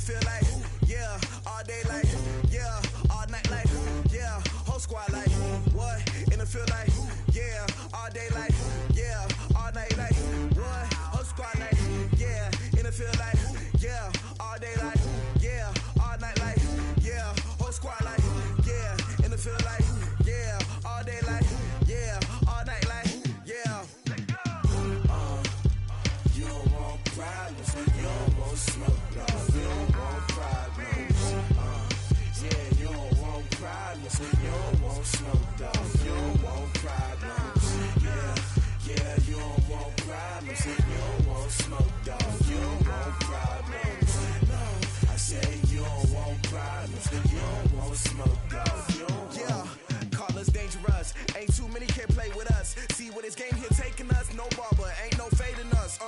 feel like, yeah, all day like, yeah, all night like, yeah, whole squad like, what? In the feel like, yeah, all day like, yeah, all night like, what? Whole squad like, yeah, in the feel like, yeah, all day like, yeah, all night like, yeah, whole squad like, yeah, in the feel like, yeah, all day like, yeah, all night like, yeah. You don't want problems, you don't want smoke, dog. You don't want problems. Yeah, you don't want problems, you don't want smoke, dog. You don't want problems. Yeah, you don't want problems, you don't want smoke, dog. You don't want problems. No, I say you don't want problems, you don't want smoke, dog. You don't want. Call us dangerous. Ain't too many can play with us. See where this game here taking us. No barber, ain't no fading us.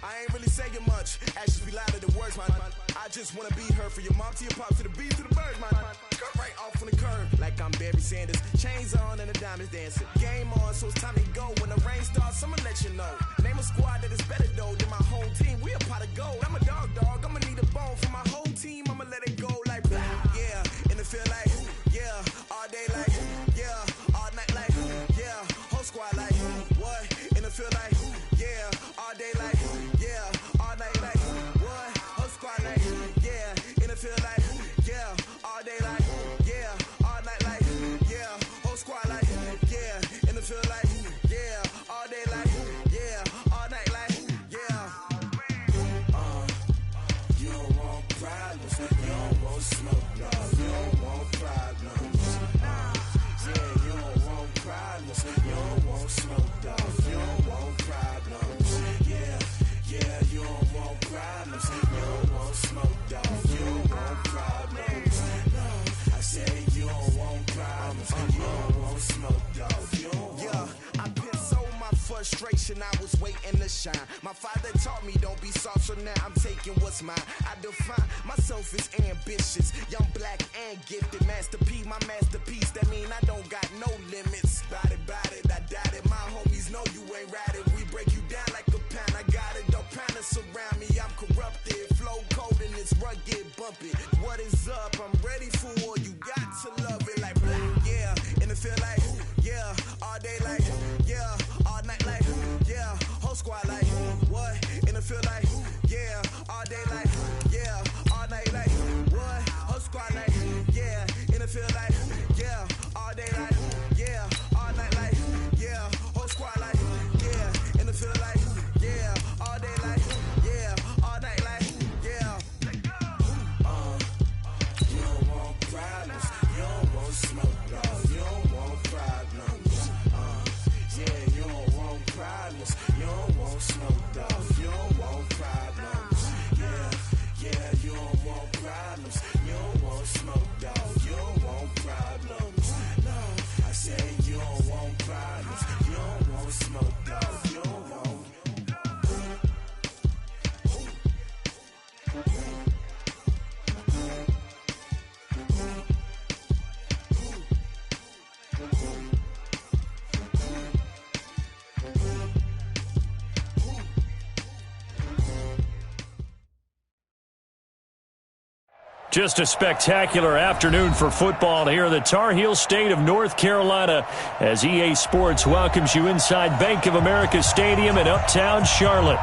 I ain't really saying much. Actions be louder than words, man. I just wanna be heard for your mom to your pop to the beat to the birds, man. Cut right off on the curb like I'm Barry Sanders. Chains on and the diamonds dancing. Game on, so it's time to go. When the rain starts, I'ma let you know. Name a squad that is better though than my whole team. We a pot of gold. I'm a dog. I'ma need a bone for my whole team. I'ma let it go like blah. Yeah, and it feel like yeah, all day like yeah, all night like yeah, whole squad like what? And it feel like yeah, all day like yeah, all night like what? Whole squad like yeah, and it feel like yeah, all day like yeah, all night like yeah, whole squad like yeah, and it feel like yeah, all day like yeah, all night like yeah. You don't want problems, you don't want smoke, dog. You don't want problems. Yeah, you don't want problems, you don't want smoke, dog. You don't want problems. Yeah, you don't want problems, you don't want smoke, dog. You don't want problems. No, I say you don't want problems, you don't want smoke, dog. You don't want. Yeah, I been so my frustration, I was waiting to shine. My father taught me don't be soft, so now I'm taking what's mine. I define myself as ambitious, young, black, and gifted. Master P, my masterpiece. That mean I don't got no limits. Bout it, I doubt it. My homies know you ain't ratted. We break you down like a pound. I got it, don't panic surround me. I'm corrupted, flow cold and it's rugged, bumpy. What is up? I'm ready for war. You got to love it like blah. Yeah, and it feel like yeah, all day like yeah, all night like yeah, whole squad like what? And it feel like yeah, all day like yeah, all night like what? Whole squad like yeah, and it feel like yeah, all day like yeah, all night like yeah, whole squad like yeah, and it feel like yeah, all day like yeah, all night like yeah. You don't want problems, you don't want smoke, dog. You don't want problems. Yeah, you don't want problems, you don't want smoke, dog. You don't want problems. Yeah, you don't want problems, you don't want smoke, dog. You don't want problems. No, I say you don't want problems, you don't want smoke, dog. You don't want. Just a spectacular afternoon for football here in the Tar Heel state of North Carolina as EA Sports welcomes you inside Bank of America Stadium in uptown Charlotte.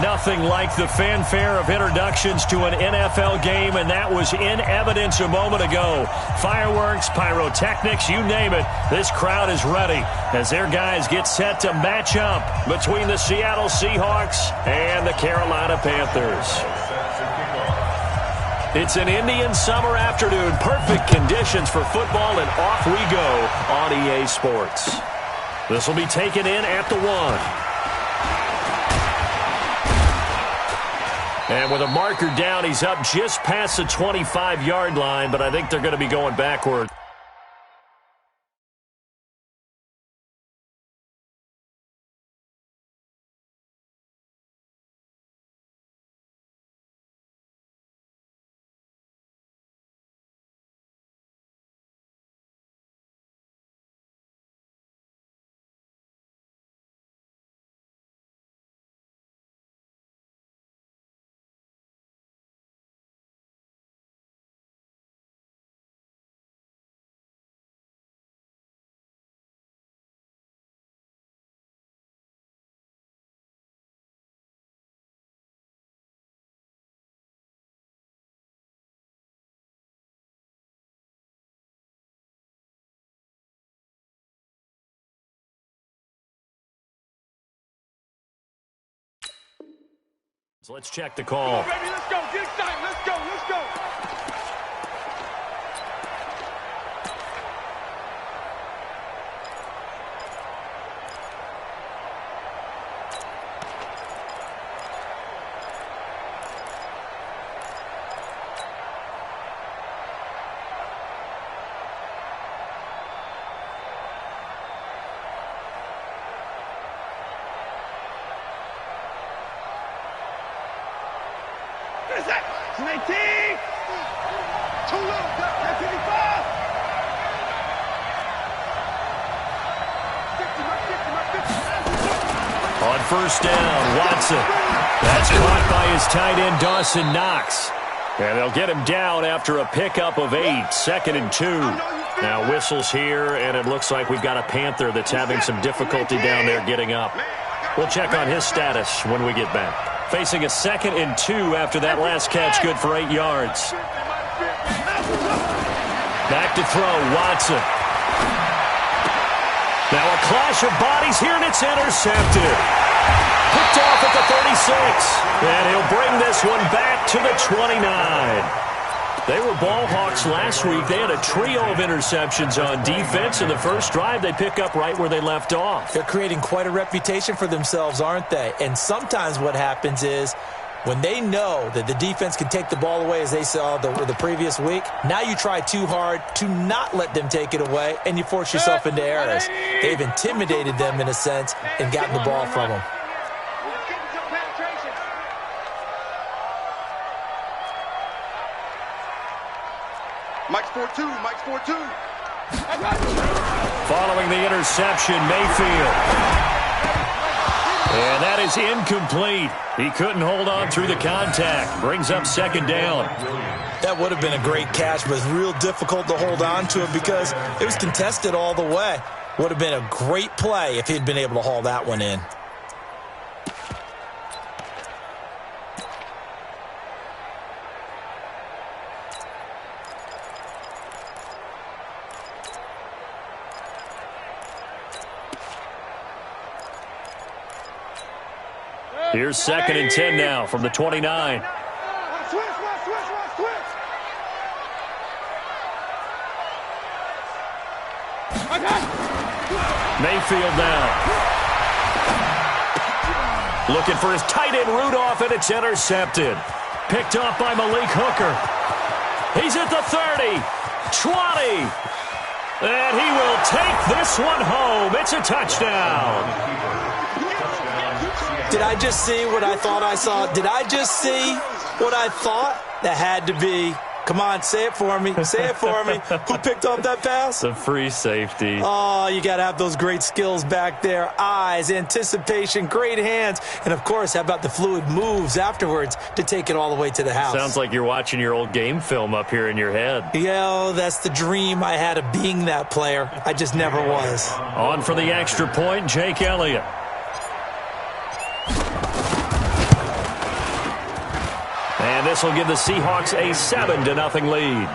Nothing like the fanfare of introductions to an NFL game, and that was in evidence a moment ago. Fireworks, pyrotechnics, you name it. This crowd is ready as their guys get set to match up between the Seattle Seahawks and the Carolina Panthers. It's an Indian summer afternoon. Perfect conditions for football, and off we go on EA Sports. This will be taken in at the 1. And with a marker down, he's up just past the 25-yard line, but I think they're going to be going backward. So let's check the call. Come on, baby, let's go. Get excited. Let's go. Let's go. What is that? It's an 18. Too little. That's 55. 60, 50. On first down, Watson. That's caught by his tight end, Dawson Knox. And they'll get him down after a pickup of 8, 2nd and 2. Now whistles here, and it looks like we've got a Panther that's having some difficulty down there getting up. We'll check on his status when we get back. Facing a 2nd and 2 after that last catch, good for 8 yards. Back to throw, Watson. Now a clash of bodies here, and it's intercepted. Picked off at the 36. And he'll bring this one back to the 29. They were ball hawks last week. They had a trio of interceptions on defense. In the first drive, they pick up right where they left off. They're creating quite a reputation for themselves, aren't they? And sometimes what happens is when they know that the defense can take the ball away, as they saw the previous week, now you try too hard to not let them take it away, and you force yourself into errors. They've intimidated them in a sense and gotten the ball from them. Mike's 4-2. Mike's 4-2. Following the interception, Mayfield. And that is incomplete. He couldn't hold on through the contact. Brings up 2nd down. That would have been a great catch, but it's real difficult to hold on to it because it was contested all the way. Would have been a great play if he'd been able to haul that one in. Here's 2nd and 10 now from the 29. Switch. Mayfield now. Looking for his tight end Rudolph, and it's intercepted. Picked off by Malik Hooker. He's at the 30, 20. And he will take this one home. It's a touchdown. Did I just see what I thought I saw? Did I just see what I thought? That had to be. Come on, say it for me. Say it for me. Who picked off that pass? The free safety. Oh, you got to have those great skills back there. Eyes, anticipation, great hands. And, of course, how about the fluid moves afterwards to take it all the way to the house? Sounds like you're watching your old game film up here in your head. Yeah, that's the dream I had of being that player. I just never was. On for the extra point, Jake Elliott. And this will give the Seahawks a 7-0 lead.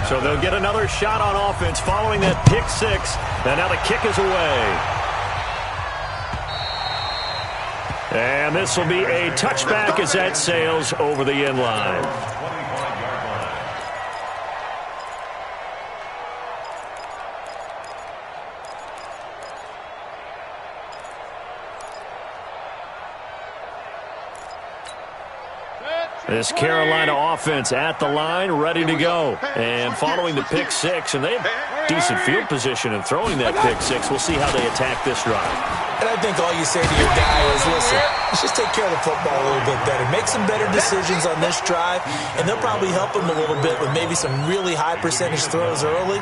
So they'll get another shot on offense following that pick 6. And now the kick is away. And this will be a touchback as that sails over the end line. This Carolina offense at the line, ready to go. And following the pick 6, and they have decent field position in throwing that pick 6. We'll see how they attack this drive. And I think all you say to your guy is, listen, let's just take care of the football a little bit better. Make some better decisions on this drive, and they'll probably help him a little bit with maybe some really high percentage throws early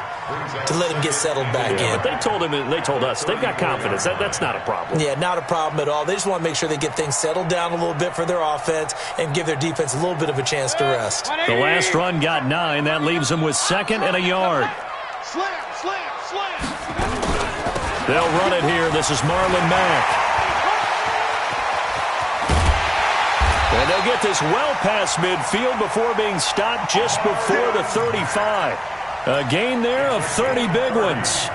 to let him get settled back in. But they told us, they've got confidence. That's not a problem. Yeah, not a problem at all. They just want to make sure they get things settled down a little bit for their offense and give their defense a little bit of a chance to rest. The last run got 9. That leaves them with 2nd and a yard. Slam. They'll run it here. This is Marlon Mack. And they'll get this well past midfield before being stopped just before the 35. A gain there of 30 big ones.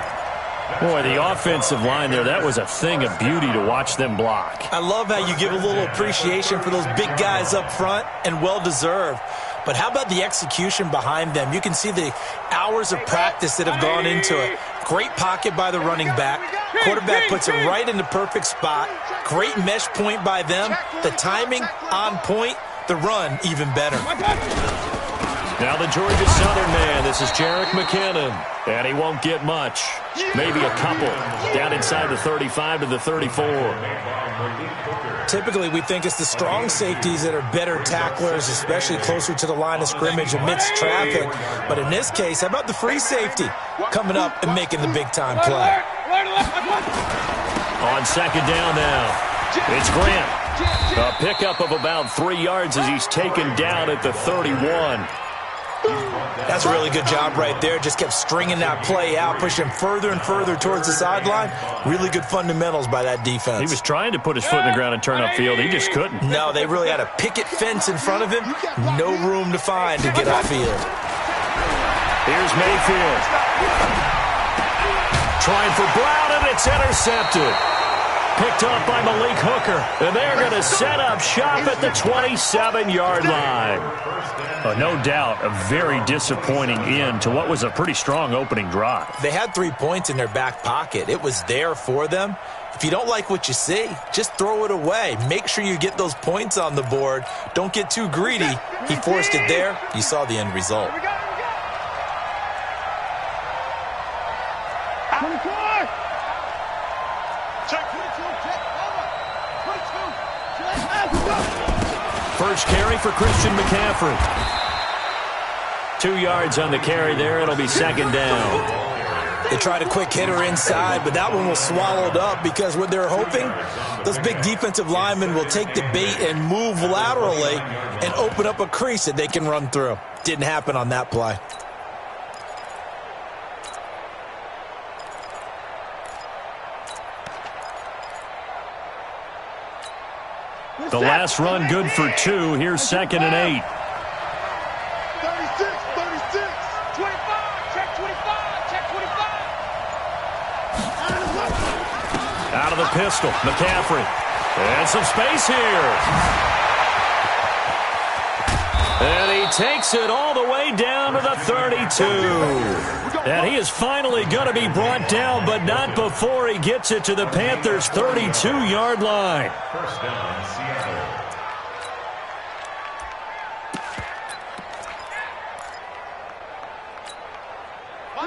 Boy, the offensive line there, that was a thing of beauty to watch them block. I love how you give a little appreciation for those big guys up front, and well-deserved. But how about the execution behind them? You can see the hours of practice that have gone into it. Great pocket by the running back. Quarterback puts it right in the perfect spot. Great mesh point by them. The timing on point. The run even better. Now the Georgia Southern man. This is Jerick McKinnon. And he won't get much. Maybe a couple. Down inside the 35 to the 34. Typically, we think it's the strong safeties that are better tacklers, especially closer to the line of scrimmage amidst traffic. But in this case, how about the free safety coming up and making the big-time play? On second down now, it's Grant. A pickup of about 3 yards as he's taken down at the 31. That's a really good job right there. Just kept stringing that play out, pushing further and further towards the sideline. Really good fundamentals by that defense. He was trying to put his foot in the ground and turn upfield. He just couldn't. No, they really had a picket fence in front of him. No room to find to get upfield. Here's Mayfield. Trying for Brown, and it's intercepted. Picked off by Malik Hooker. And they're going to set up shop at the 27-yard line. No doubt, a very disappointing end to what was a pretty strong opening drive. They had 3 points in their back pocket. It was there for them. If you don't like what you see, just throw it away. Make sure you get those points on the board. Don't get too greedy. He forced it there. You saw the end result. First carry for Christian McCaffrey. 2 yards on the carry there. It'll be second down. They tried a quick hitter inside, but that one was swallowed up because what they're hoping, those big defensive linemen will take the bait and move laterally and open up a crease that they can run through. Didn't happen on that play. The last run good for 2. Here's second and 8. 36, 36, 25, check 25, check 25. Out of the pistol, McCaffrey. And some space here. And he takes it all the way down to the 32. And he is finally going to be brought down, but not before he gets it to the Panthers' 32-yard line. First down, Seattle.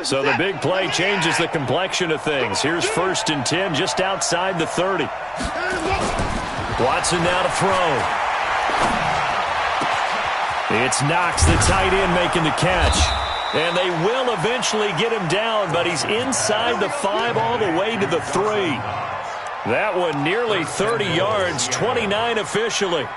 So the big play changes the complexion of things. Here's first and 10 just outside the 30. Watson now to throw. It's Knox, the tight end, making the catch. And they will eventually get him down, but he's inside the 5 all the way to the 3. That one nearly 30 yards, 29 officially.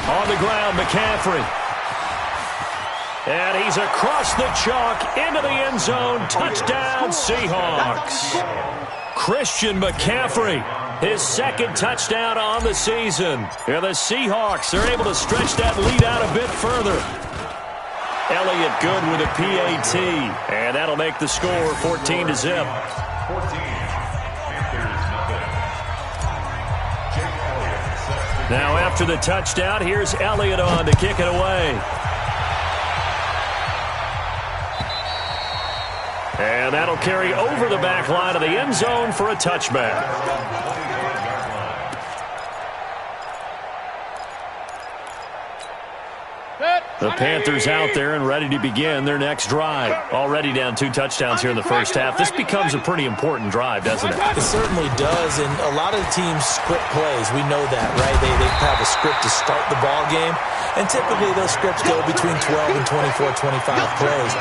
On the ground, McCaffrey. And he's across the chalk into the end zone. Touchdown, Seahawks. Christian McCaffrey, his second touchdown on the season. And the Seahawks are able to stretch that lead out a bit further. Elliott good with a PAT. And that'll make the score 14-0. 14. Now after the touchdown, here's Elliott on to kick it away. And that'll carry over the back line of the end zone for a touchback. The Panthers out there and ready to begin their next drive. Already down 2 touchdowns here in the first half. This becomes a pretty important drive, doesn't it? It certainly does, and a lot of the teams script plays. We know that, right? They have a script to start the ball game, and typically those scripts go between 12 and 24, 25 plays.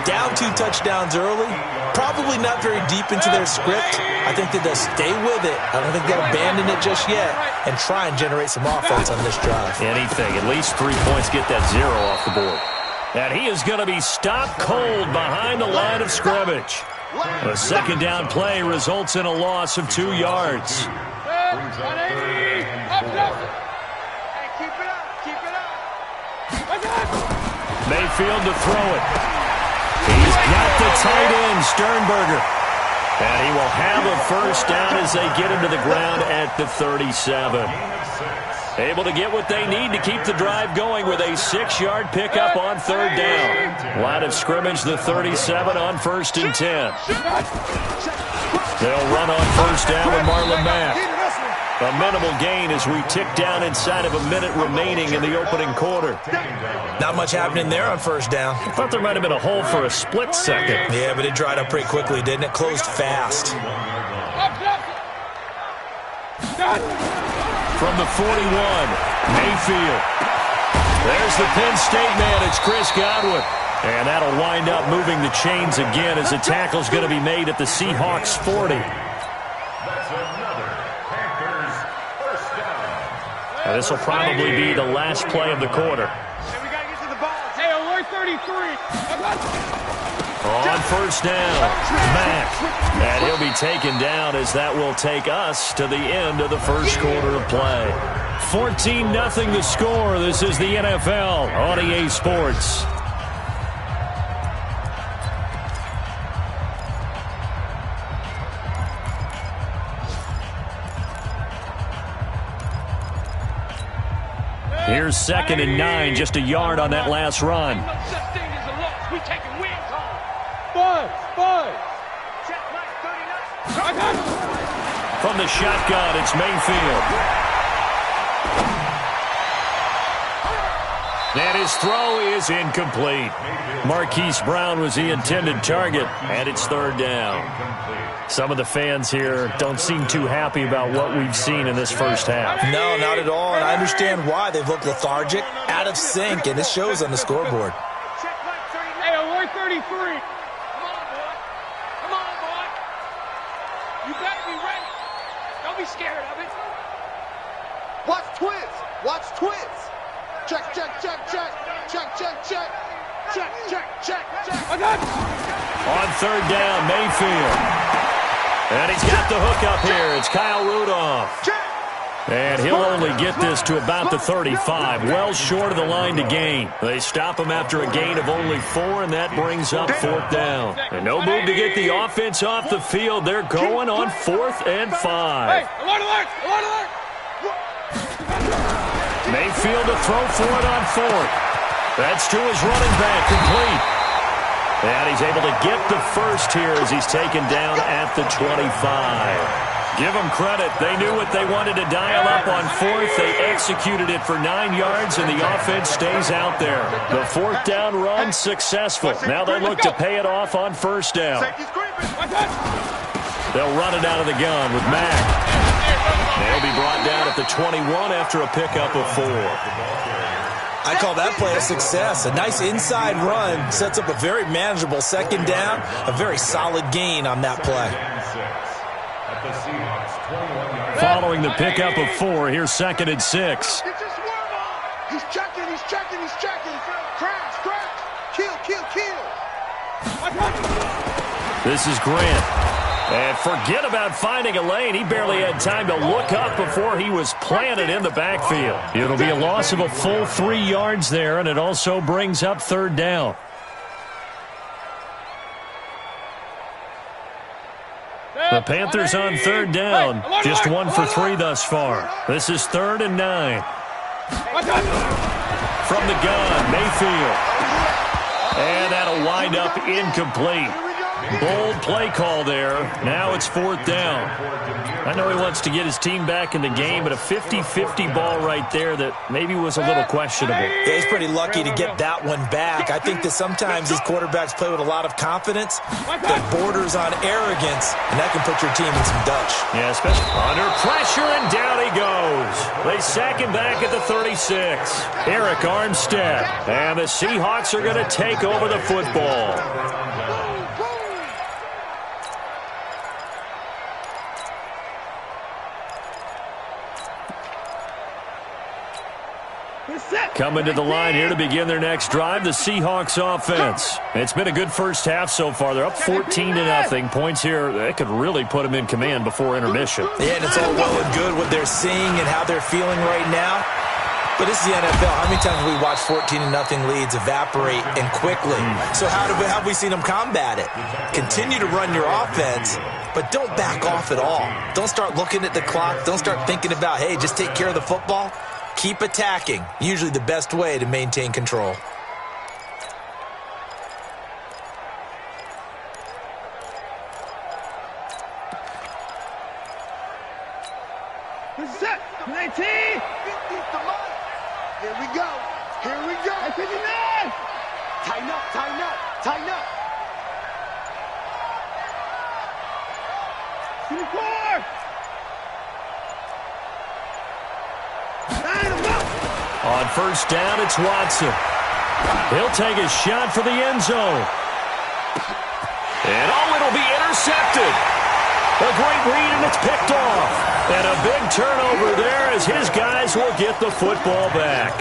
Down 2 touchdowns early, probably not very deep into their script. I think that they'll stay with it. I don't think they'll abandon it just yet and try and generate some offense on this drive. Anything, at least 3 points, get that 0 off the board. And he is going to be stopped cold behind the line of scrimmage. A second down play results in a loss of 2 yards. Keep Mayfield to throw it. He's got the tight end, Sternberger. And he will have a first down as they get him to the ground at the 37. Able to get what they need to keep the drive going with a 6-yard pickup on third down. Line of scrimmage, the 37 on 1st and 10. They'll run on first down with Marlon Mack. A minimal gain as we tick down inside of a minute remaining in the opening quarter. Not much happening there on first down. I thought there might have been a hole for a split second. Yeah, but it dried up pretty quickly, didn't it? Closed fast. From the 41, Mayfield. There's the Penn State man. It's Chris Godwin. And that'll wind up moving the chains again as the tackle's going to be made at the Seahawks 40. Now, this will probably be the last play of the quarter. Hey, we got to get to the ball. Hey, alert 33. On first down, Mack. And he'll be taken down as that will take us to the end of the first quarter of play. 14-0 the score. This is the NFL on EA Sports. Here's 2nd and 9, just a yard on that last run. We taking wins home. Buzz. Check Mike 39. From the shotgun, it's Mayfield. And his throw is incomplete. Marquise Brown was the intended target, and it's third down. Some of the fans here don't seem too happy about what we've seen in this first half. No, not at all, and I understand why. They've looked lethargic, out of sync, and it shows on the scoreboard. Hey, alert 33. Come on, boy. Come on, boy. You better be ready. Don't be scared of it. Watch twins. Watch twins. Check. On third down, Mayfield. And he's got the hook up here. It's Kyle Rudolph. And he'll only get this to about the 35, well short of the line to gain. They stop him after a gain of only 4, and that brings up 4th down. And no move to get the offense off the field. They're going on 4th and 5. Hey, alert. Mayfield to throw for it on 4th. That's to his running back, complete. And he's able to get the first here as he's taken down at the 25. Give them credit. They knew what they wanted to dial up on 4th. They executed it for 9 yards, and the offense stays out there. The 4th down run successful. Now they look to pay it off on first down. They'll run it out of the gun with Mack. They'll be brought down at the 21 after a pickup of 4. I call that play a success. A nice inside run sets up a very manageable 2nd down. A very solid gain on that play. Following the pickup of 4, here's 2nd and 6. He's checking. Crash. Kill. This is Grant. And forget about finding a lane. He barely had time to look up before he was planted in the backfield. It'll be a loss of a full 3 yards there, and it also brings up 3rd down. The Panthers on 3rd down. Just 1 for 3 thus far. This is 3rd and 9. From the gun, Mayfield. And that'll wind up incomplete. Bold play call there. Now it's 4th down. I know he wants to get his team back in the game, but a 50-50 ball right there that maybe was a little questionable. Yeah, he's pretty lucky to get that one back. I think that sometimes these quarterbacks play with a lot of confidence that borders on arrogance, and that can put your team in some Dutch. Yeah, especially under pressure, and down he goes. They sack him back at the 36. Eric Armstead. And the Seahawks are going to take over the football. Coming to the line here to begin their next drive, the Seahawks offense. It's been a good first half so far. They're up 14-0. Points here, that could really put them in command before intermission. Yeah, and it's all well and good what they're seeing and how they're feeling right now. But this is the NFL. How many times have we watched 14-0 leads evaporate and quickly? So how have we seen them combat it? Continue to run your offense, but don't back off at all. Don't start looking at the clock. Don't start thinking about, hey, just take care of the football. Keep attacking. Usually the best way to maintain control. Set. 19. 50 to Mike. Here we go. Here we go. 59. Tighten up, tighten up, tighten up. 24. 9 them up. On first down, it's Watson. He'll take a shot for the end zone. And it'll be intercepted. A great read, and it's picked off. And a big turnover there as his guys will get the football back.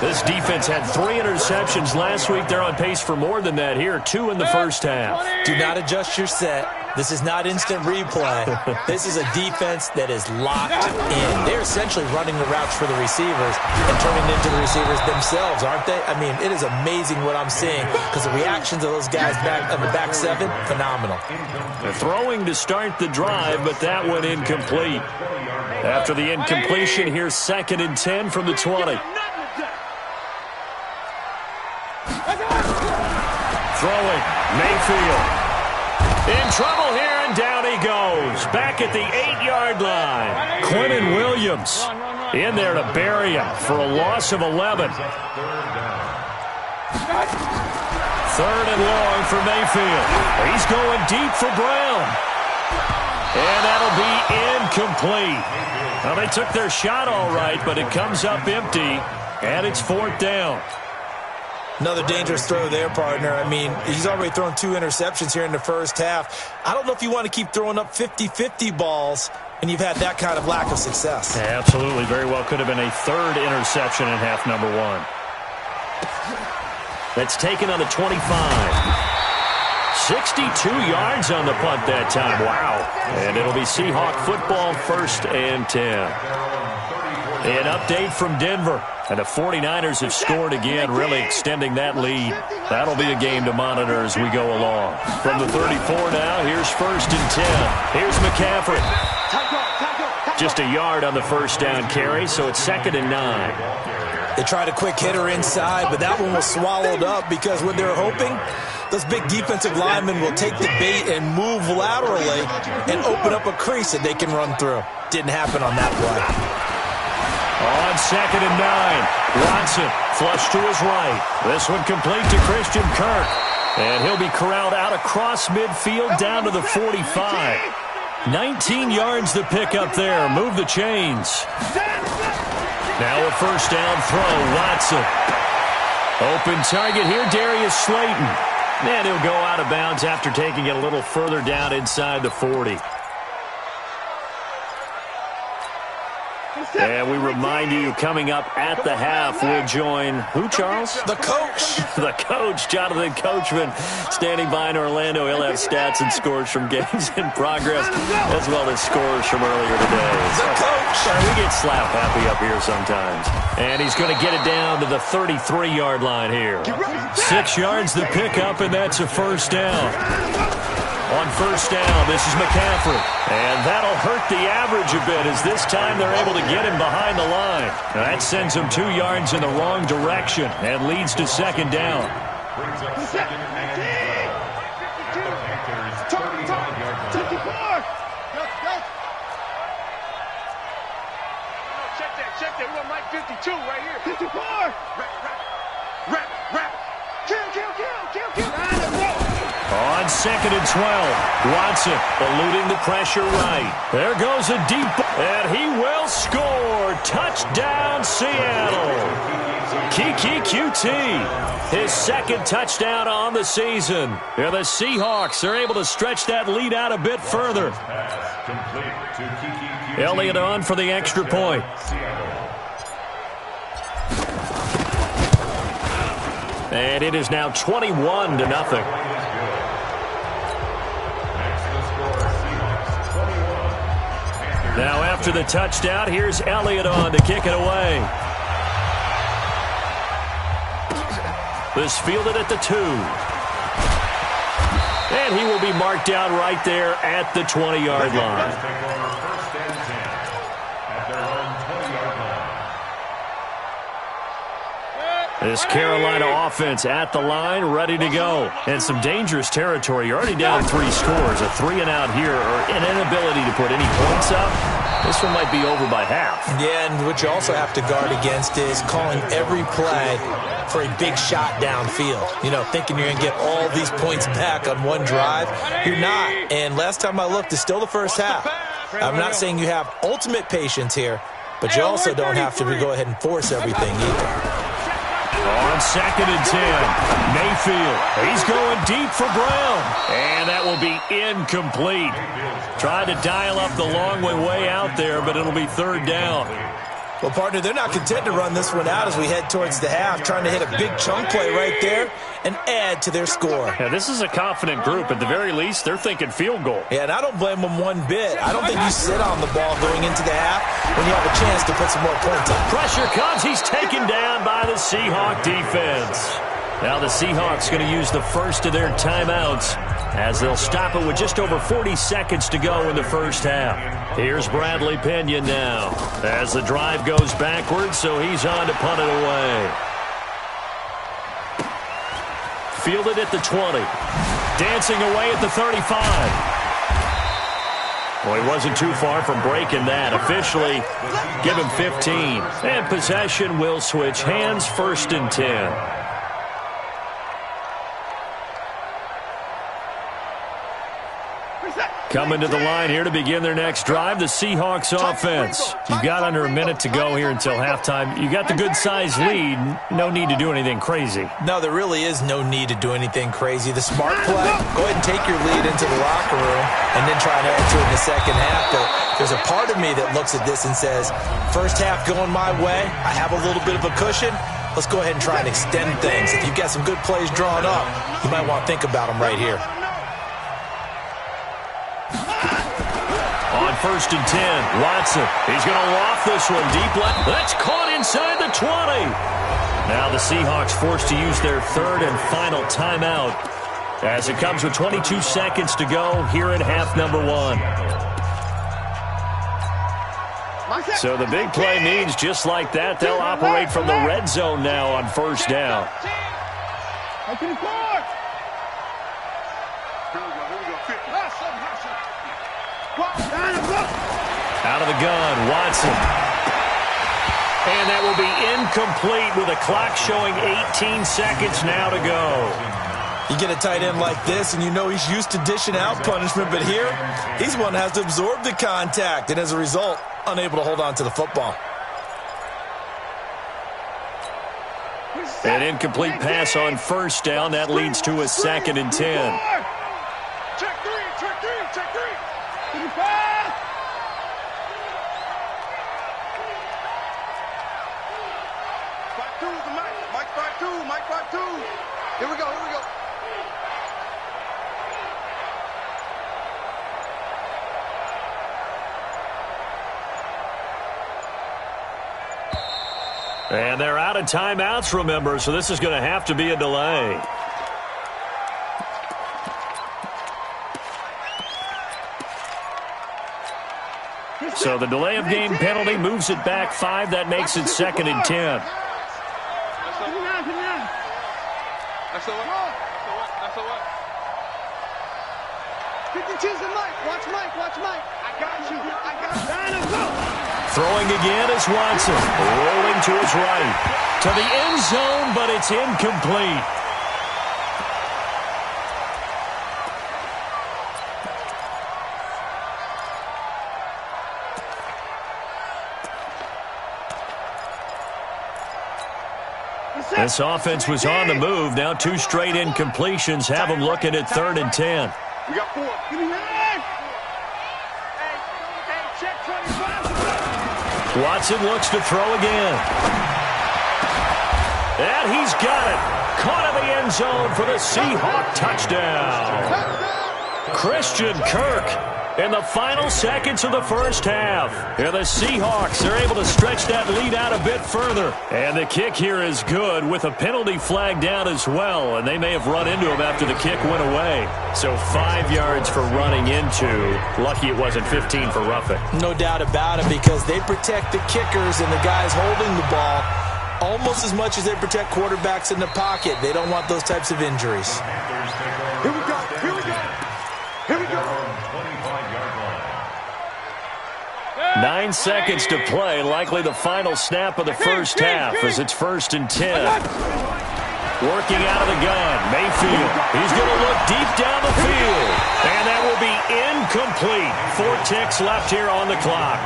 This defense had 3 interceptions last week. They're on pace for more than that here, 2 in the first half. Do not adjust your set. This is not instant replay. This is a defense that is locked in. They're essentially running the routes for the receivers and turning it into the receivers themselves, aren't they? I mean, it is amazing what I'm seeing because the reactions of those guys back on the back seven, phenomenal. They're throwing to start the drive, but that one incomplete. After the incompletion, here's 2nd and 10 from the 20. Throwing, Mayfield. In trouble here, and down he goes. Back at the 8-yard line. Quentin Williams in there to bury him for a loss of 11. 3rd and long for Mayfield. He's going deep for Brown. And that'll be incomplete. Well, they took their shot all right, but it comes up empty, and it's 4th down. Another dangerous throw there, partner. I mean, he's already thrown 2 interceptions here in the first half. I don't know if you want to keep throwing up 50-50 balls, and you've had that kind of lack of success. Yeah, absolutely. Very well could have been a 3rd interception in half number 1. That's taken on the 25. 62 yards on the punt that time. Wow. And it'll be Seahawk football, 1st and 10. An update from Denver. And the 49ers have scored again, really extending that lead. That'll be a game to monitor as we go along. From the 34 now, here's 1st and 10. Here's McCaffrey. Just a yard on the first down carry, so it's 2nd and 9. They tried a quick hitter inside, but that one was swallowed up because what they're hoping, those big defensive linemen will take the bait and move laterally and open up a crease that they can run through. Didn't happen on that play. On 2nd and 9, Watson flush to his right. This one complete to Christian Kirk. And he'll be corralled out across midfield down to the 45. 19 yards to pick up there. Move the chains. Now a first down throw, Watson. Open target here, Darius Slayton. And he'll go out of bounds after taking it a little further down inside the 40. And we remind you, coming up at the half, we'll join who, Charles? The coach. The coach, Jonathan Coachman, standing by in Orlando. He'll have stats and scores from games in progress, as well as scores from earlier today. The coach. We get slap happy up here sometimes. And he's going to get it down to the 33-yard line here. 6 yards to pick up, and that's a first down. On first down, this is McCaffrey. And that'll hurt the average a bit as this time they're able to get him behind the line. That sends him 2 yards in the wrong direction and leads to 2nd down. Check that. We want Mike 52 right here. 54. Rap. Kill. On 2nd and 12, Watson eluding the pressure right. There goes a deep, and he will score. Touchdown, Seattle. Kiki QT, his 2nd touchdown on the season. Yeah, the Seahawks are able to stretch that lead out a bit further. Elliott on for the extra point. And it is now 21-0. Now after the touchdown, here's Elliott on to kick it away. This fielded at the 2. And he will be marked down right there at the 20-yard line. Take over first and 10 at their own 20-yard line. This Carolina offense at the line, ready to go. And some dangerous territory. You're already down 3 scores. A 3-and-out here, or an inability to put any points up. This one might be over by half. Yeah, and what you also have to guard against is calling every play for a big shot downfield. You know, thinking you're going to get all these points back on one drive. You're not. And last time I looked, it's still the first half. I'm not saying you have ultimate patience here, but you also don't have to go ahead and force everything either. On 2nd and 10, Mayfield. He's going deep for Brown. And that will be incomplete. Tried to dial up the long way out there, but it'll be 3rd down. Well, partner, they're not content to run this one out as we head towards the half, trying to hit a big chunk play right there and add to their score. Yeah, this is a confident group. At the very least, they're thinking field goal. Yeah, and I don't blame them one bit. I don't think you sit on the ball going into the half when you have a chance to put some more points up. Pressure comes. He's taken down by the Seahawk defense. Now the Seahawks going to use the first of their timeouts as they'll stop it with just over 40 seconds to go in the first half. Here's Bradley Pinion now as the drive goes backwards, so he's on to punt it away. Fielded at the 20. Dancing away at the 35. Well, he wasn't too far from breaking that. Officially, give him 15. And possession will switch hands, 1st and 10. Coming to the line here to begin their next drive, the Seahawks offense. You've got under a minute to go here until halftime. You got the good-sized lead. No need to do anything crazy. No, there really is no need to do anything crazy. The smart play, go ahead and take your lead into the locker room and then try and add to it in the second half. But there's a part of me that looks at this and says, first half going my way, I have a little bit of a cushion. Let's go ahead and try and extend things. If you've got some good plays drawn up, you might want to think about them right here. On 1st and 10, Watson. He's going to loft this one deep left. That's caught inside the 20. Now the Seahawks forced to use their 3rd and final timeout as it comes with 22 seconds to go here in half number 1. So the big play means just like that, they'll operate from the red zone now on 1st down. Out of the gun, Watson. And that will be incomplete with a clock showing 18 seconds now to go. You get a tight end like this, and you know he's used to dishing out punishment, but here, he's the one that has to absorb the contact, and as a result, unable to hold on to the football. An incomplete pass on 1st down. That leads to a 2nd and 10. Check 3, check 3, check 3. Mike 5-2. Here we go. And they're out of timeouts, remember, so this is going to have to be a delay. So the delay of game penalty moves it back 5. That makes it 2nd and 10. That's a what? 52's and Mike. Watch Mike. I got you. Throwing again is Watson. Rolling to his right. To the end zone, but it's incomplete. This offense was on the move. Now 2 straight incompletions have them looking at 3rd and 10. We got 4. Give me that. Hey, check 25. Watson looks to throw again. And he's got it. Caught in the end zone for the Seahawk touchdown. Christian Kirk in the final seconds of the first half. And the Seahawks are able to stretch that lead out a bit further. And the kick here is good with a penalty flag down as well. And they may have run into him after the kick went away. So 5 yards for running into. Lucky it wasn't 15 for roughing. No doubt about it, because they protect the kickers and the guys holding the ball almost as much as they protect quarterbacks in the pocket. They don't want those types of injuries. Here we go. Here we go. Here we go. 9 seconds to play, likely the final snap of the first half as it's 1st and 10. Working out of the gun, Mayfield. He's going to look deep down the field. And that will be incomplete. 4 ticks left here on the clock.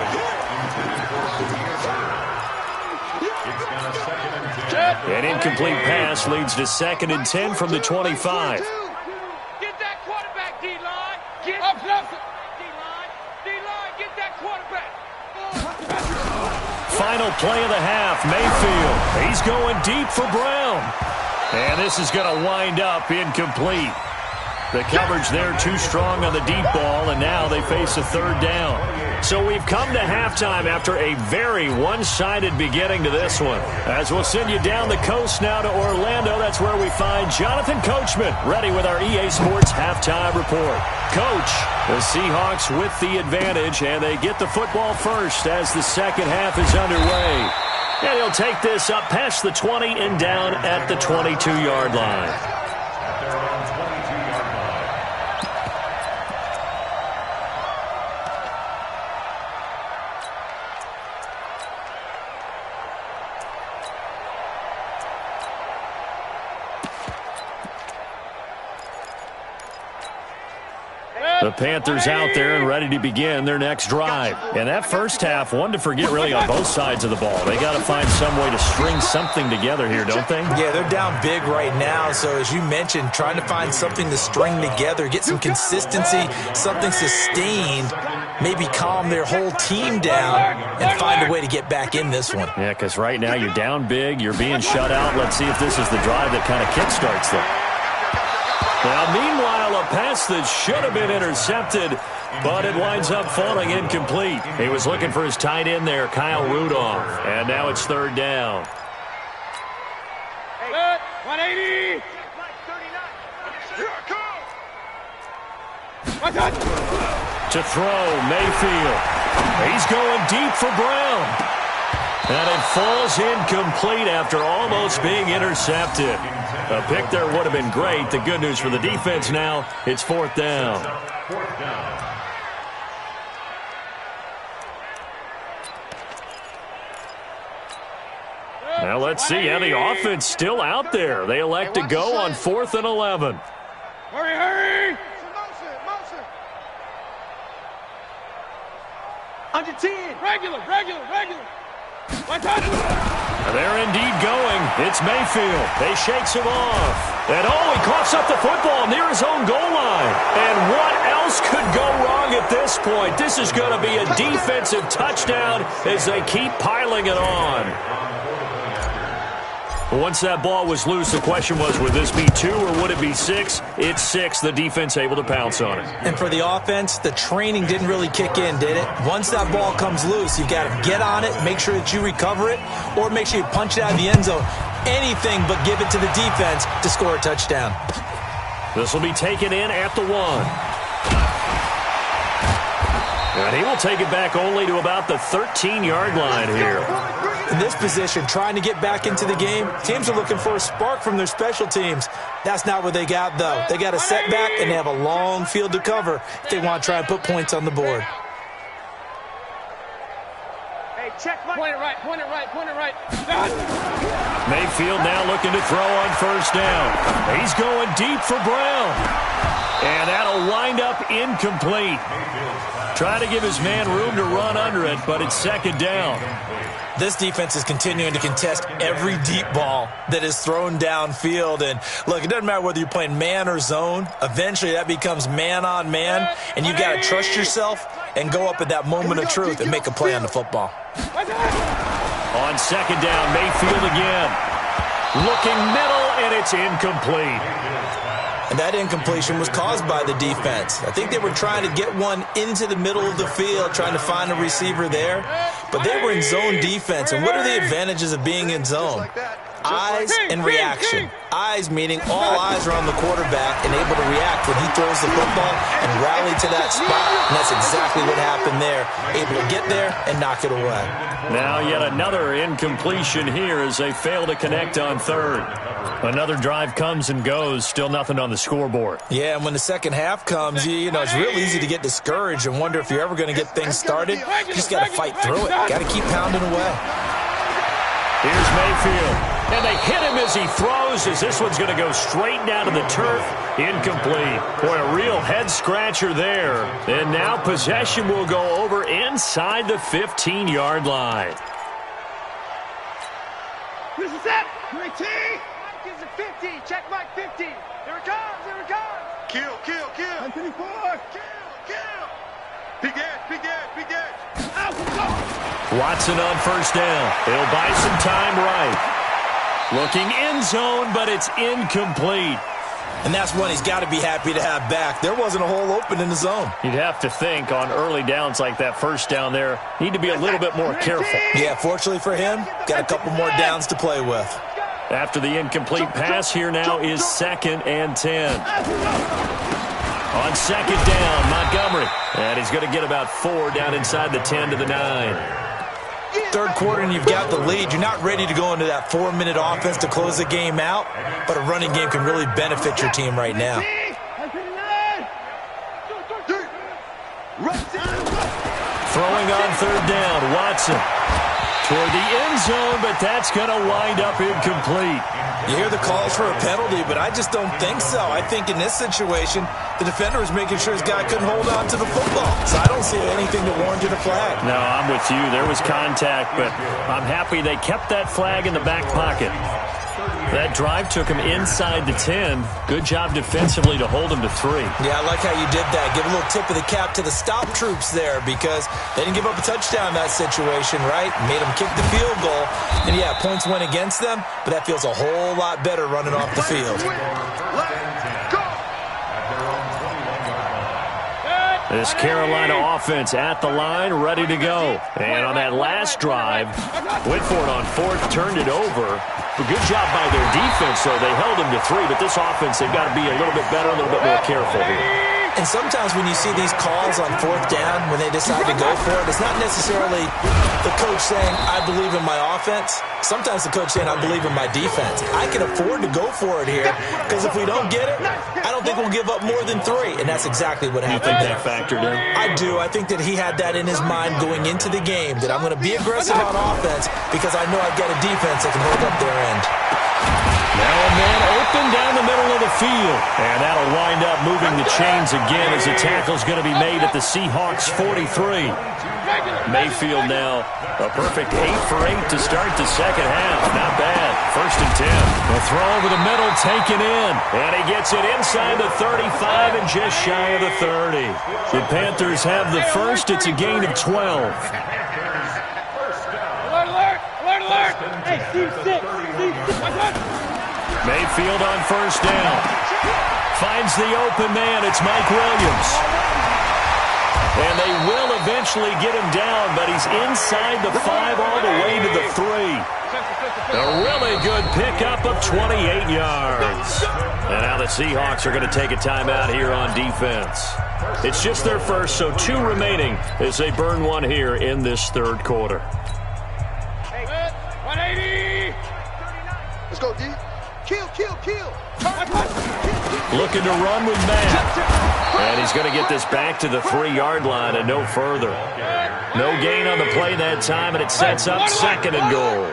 An incomplete pass leads to 2nd and 10 from the 25. Get that quarterback, D-line. Get up, D-line. D-line, get that quarterback. Final play of the half, Mayfield. He's going deep for Brown. And this is going to wind up incomplete. The coverage there too strong on the deep ball, and now they face a 3rd down. So we've come to halftime after a very one-sided beginning to this one. As we'll send you down the coast now to Orlando, that's where we find Jonathan Coachman ready with our EA Sports halftime report. Coach, the Seahawks with the advantage, and they get the football first as the second half is underway. And he'll take this up past the 20 and down at the 22-yard line. The Panthers out there and ready to begin their next drive. And that first half, one to forget really on both sides of the ball. They got to find some way to string something together here, don't they? Yeah, they're down big right now. So as you mentioned, trying to find something to string together, get some consistency, something sustained, maybe calm their whole team down and find a way to get back in this one. Yeah, because right now you're down big, you're being shut out. Let's see if this is the drive that kind of kickstarts them. Now, meanwhile, a pass that should have been intercepted, but it winds up falling incomplete. He was looking for his tight end there, Kyle Rudolph, and now it's 3rd down. 180. To throw, Mayfield. He's going deep for Brown. And it falls incomplete after almost being intercepted. A pick there would have been great. The good news for the defense now, it's 4th down. Now let's see how the offense still out there. They elect to go on 4th and 11. Hurry, hurry. Motion. Under 10. Regular. They're indeed going. It's Mayfield. They shakes him off. And he coughs up the football near his own goal line. And what else could go wrong at this point? This is going to be a defensive touchdown as they keep piling it on. Once that ball was loose, the question was, would this be 2 or would it be 6? It's 6. The defense able to pounce on it. And for the offense, the training didn't really kick in, did it? Once that ball comes loose, you've got to get on it, make sure that you recover it, or make sure you punch it out of the end zone. Anything but give it to the defense to score a touchdown. This will be taken in at the 1. And he will take it back only to about the 13-yard line here. In this position, trying to get back into the game, teams are looking for a spark from their special teams. That's not what they got, though. They got a setback, and they have a long field to cover if they want to try and put points on the board. Hey, check my... Point it right. Mayfield now looking to throw on 1st down. He's going deep for Brown. And that'll wind up incomplete. Trying to give his man room to run under it, but it's 2nd down. This defense is continuing to contest every deep ball that is thrown downfield. And, look, it doesn't matter whether you're playing man or zone. Eventually, that becomes man on man, and you've got to trust yourself and go up at that moment of truth and make a play on the football. On 2nd down, Mayfield again. Looking middle, and it's incomplete. And that incompletion was caused by the defense. I think they were trying to get one into the middle of the field, trying to find a receiver there. But they were in zone defense. And what are the advantages of being in zone? Eyes and reaction. Eyes meaning all eyes are on the quarterback and able to react when he throws the football and rally to that spot. And that's exactly what happened there. Able to get there and knock it away. Now yet another incompletion here as they fail to connect on third. Another drive comes and goes, still nothing on the scoreboard. Yeah, and when the second half comes, you know, it's real easy to get discouraged and wonder if you're ever going to get things started. You just got to fight through it. Got to keep pounding away. Here's Mayfield. And they hit him as he throws, as this one's going to go straight down to the turf. Incomplete. Boy, a real head-scratcher there. And now possession will go over inside the 15-yard line. This is it. Great team. Gives it 50. Check Mike 50. Here it comes. Here it comes. Kill. 124. Kill. Big edge. Watson on first down. He'll buy some time right. Looking end zone, but it's incomplete. And that's one he's got to be happy to have back. There wasn't a hole open in the zone. You'd have to think on early downs like that first down there, need to be a little bit more careful. Yeah, fortunately for him, got a couple more downs to play with. After the incomplete pass, here now is 2nd and 10. On second down, Montgomery. And he's going to get about 4 down inside the 10 to the 9. Third quarter and you've got the lead. You're not ready to go into that 4-minute offense to close the game out, but a running game can really benefit your team right now. Throwing on third down, Watson. Toward the end zone, but that's going to wind up incomplete. You hear the calls for a penalty, but I just don't think so. I think in this situation, the defender was making sure his guy couldn't hold on to the football. So I don't see anything that warranted a flag. No, I'm with you. There was contact, but I'm happy they kept that flag in the back pocket. That drive took him inside the 10. Good job defensively to hold him to 3. Yeah, I like how you did that. Give a little tip of the cap to the stop troops there because they didn't give up a touchdown in that situation, right? Made them kick the field goal. And, yeah, points went against them, but that feels a whole lot better running off the field. This Carolina offense at the line, ready to go. And on that last drive, went for it on 4th, turned it over. A good job by their defense, though. They held him to 3, but this offense, they've got to be a little bit better, a little bit more careful here. And sometimes when you see these calls on 4th down, when they decide to go for it, it's not necessarily the coach saying, I believe in my offense. Sometimes the coach saying, I believe in my defense. I can afford to go for it here because if we don't get it, I don't think we'll give up more than 3. And that's exactly what happened there. That factored in? I do. I think that he had that in his mind going into the game, that I'm going to be aggressive on offense because I know I've got a defense that can hold up their end. Now a man open down the middle of the field. And that'll wind up moving the chains again as the tackle's going to be made at the Seahawks 43. Mayfield now a perfect 8 for 8 to start the second half. Not bad. 1st and 10. The throw over the middle taken in. And he gets it inside the 35 and just shy of the 30. The Panthers have the first. It's a gain of 12. Alert! Hey, Steve 6. Mayfield on first down. Finds the open man. It's Mike Williams. And they will eventually get him down, but he's inside the 5 all the way to the 3. A really good pickup of 28 yards. And now the Seahawks are going to take a timeout here on defense. It's just their first, so 2 remaining as they burn 1 here in this third quarter. 180! Let's go, D. Kill. Looking to run with Matt. And he's going to get this back to the 3-yard line and no further. No gain on the play that time, and it sets up 2nd and goal.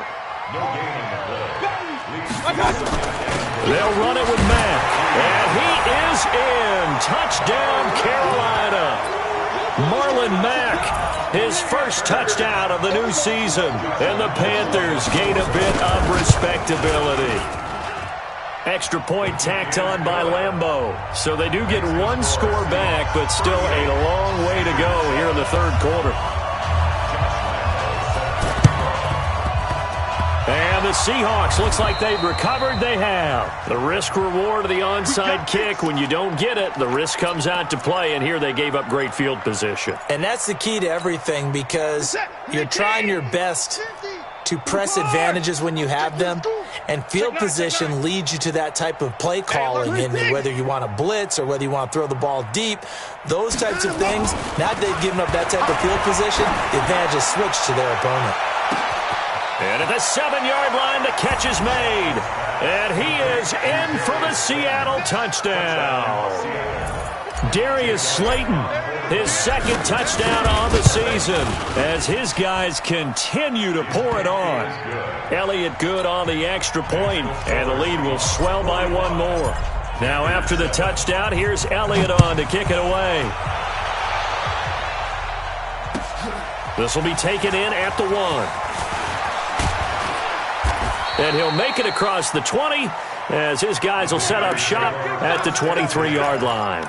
They'll run it with Matt. And he is in. Touchdown, Carolina. Marlon Mack, his first touchdown of the new season. And the Panthers gain a bit of respectability. Extra point tacked on by Lambeau. So they do get 1 score back, but still a long way to go here in the third quarter. And the Seahawks, looks like they've recovered. They have. The risk reward of the onside kick. When you don't get it, the risk comes out to play, and here they gave up great field position. And that's the key to everything, because you're trying your best to press advantages when you have them, and field position leads you to that type of play calling. And whether you want to blitz or whether you want to throw the ball deep, those types of things, now that they've given up that type of field position, the advantage is switched to their opponent. And at the 7-yard line, the catch is made. And he is in for the Seattle touchdown. Darius Slayton, his second touchdown on the season, as his guys continue to pour it on. Elliott Good on the extra point, and the lead will swell by one more. Now after the touchdown, here's Elliott on to kick it away. This will be taken in at the 1. And he'll make it across the 20, as his guys will set up shop at the 23-yard line.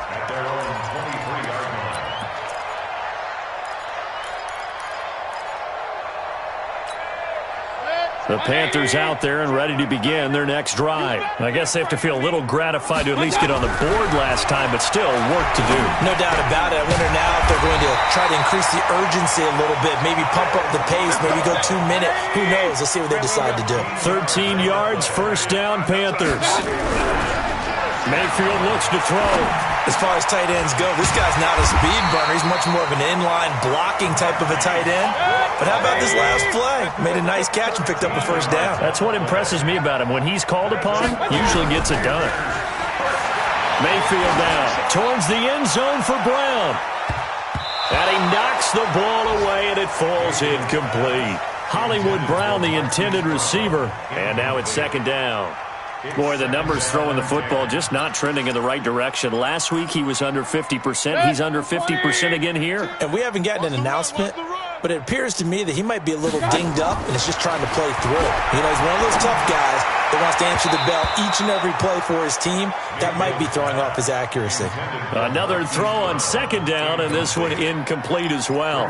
The Panthers out there and ready to begin their next drive. I guess they have to feel a little gratified to at least get on the board last time, but still work to do. No doubt about it. I wonder now if they're going to try to increase the urgency a little bit, maybe pump up the pace, maybe go 2-minute. Who knows? Let's see what they decide to do. 13 yards, first down, Panthers. Mayfield looks to throw. As far as tight ends go, this guy's not a speed burner. He's much more of an inline blocking type of a tight end. But how about this last play? Made a nice catch and picked up a first down. That's what impresses me about him. When he's called upon, usually gets it done. Mayfield down towards the end zone for Brown. And he knocks the ball away, and it falls incomplete. Hollywood Brown, the intended receiver. And now it's second down. Boy, the numbers throwing the football just not trending in the right direction. Last week he was under 50%. He's under 50% again here. And we haven't gotten an announcement, but it appears to me that he might be a little dinged up and is just trying to play through. You know, he's one of those tough guys that wants to answer the bell each and every play for his team. That might be throwing off his accuracy. Another throw on second down, and this one incomplete as well.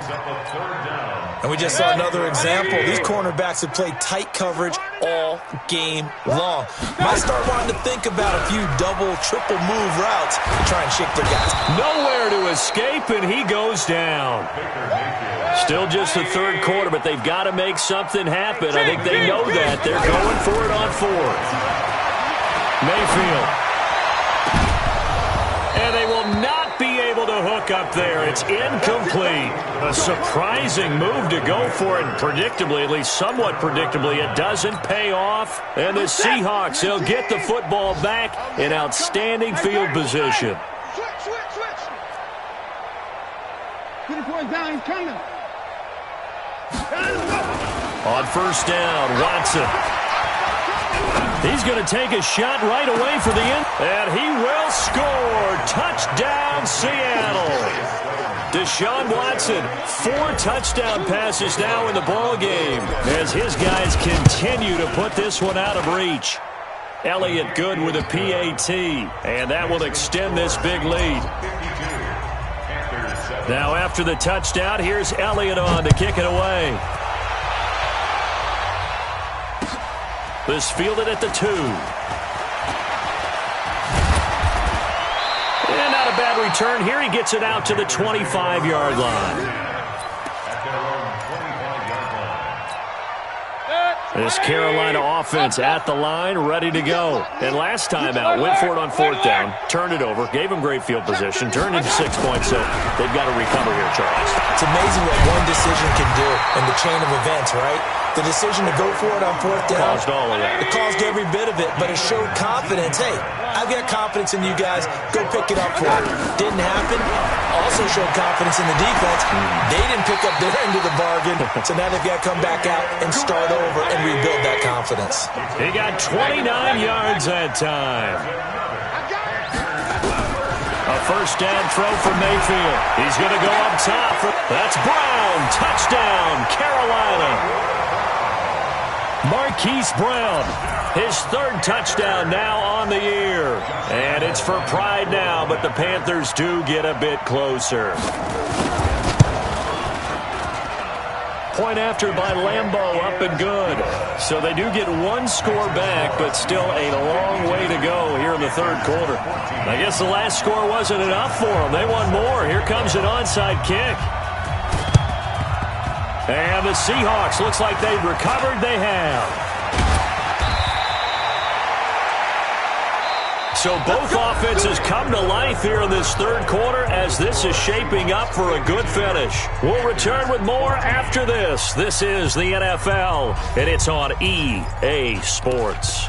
And we just saw another example. These cornerbacks have played tight coverage all game long. Might start wanting to think about a few double, triple move routes to try and shake their guys. Nowhere to escape, and he goes down. Still just the third quarter, but they've got to make something happen. I think they know that. They're going for it on fourth. Mayfield. And they will not be able to hook up there. It's incomplete. A surprising move to go for it. Predictably, at least somewhat predictably, it doesn't pay off. And the Seahawks, they'll get the football back in outstanding field position. Switch. 24 down, he's coming. On first down, Watson. He's going to take a shot right away for the end. And he will score. Touchdown, Seattle. Deshaun Watson, 4 touchdown passes now in the ball game as his guys continue to put this one out of reach. Elliott Good with a PAT, and that will extend this big lead. Now after the touchdown, here's Elliott on to kick it away. This fielded at the 2. And not a bad return here. He gets it out to the 25-yard line. This Carolina offense at the line, ready to go. And last time out, went for it on fourth down, turned it over, gave him great field position, turned into 6 points, so they've got to recover here, Charles. It's amazing what one decision can do in the chain of events, right? The decision to go for it on fourth down. Caused all of that. It caused every bit of it, but it showed confidence. Hey, I've got confidence in you guys. Go pick it up for it. Didn't happen. Also showed confidence in the defense. They didn't pick up their end of the bargain, so now they've got to come back out and start over and rebuild that confidence. He got 29 yards that time. A first down throw for Mayfield. He's going to go up top. That's Brown. Touchdown, Carolina. Marquise Brown, his 3rd touchdown now on the year. And it's for pride now, but the Panthers do get a bit closer. point after by Lambeau, up and good. So they do get one score back, but still a long way to go here in the third quarter. I guess the last score wasn't enough for them. They want more. Here comes an onside kick. And the Seahawks, looks like they've recovered. They have. So both offenses come to life here in this third quarter as this is shaping up for a good finish. We'll return with more after this. This is the NFL, and it's on EA Sports.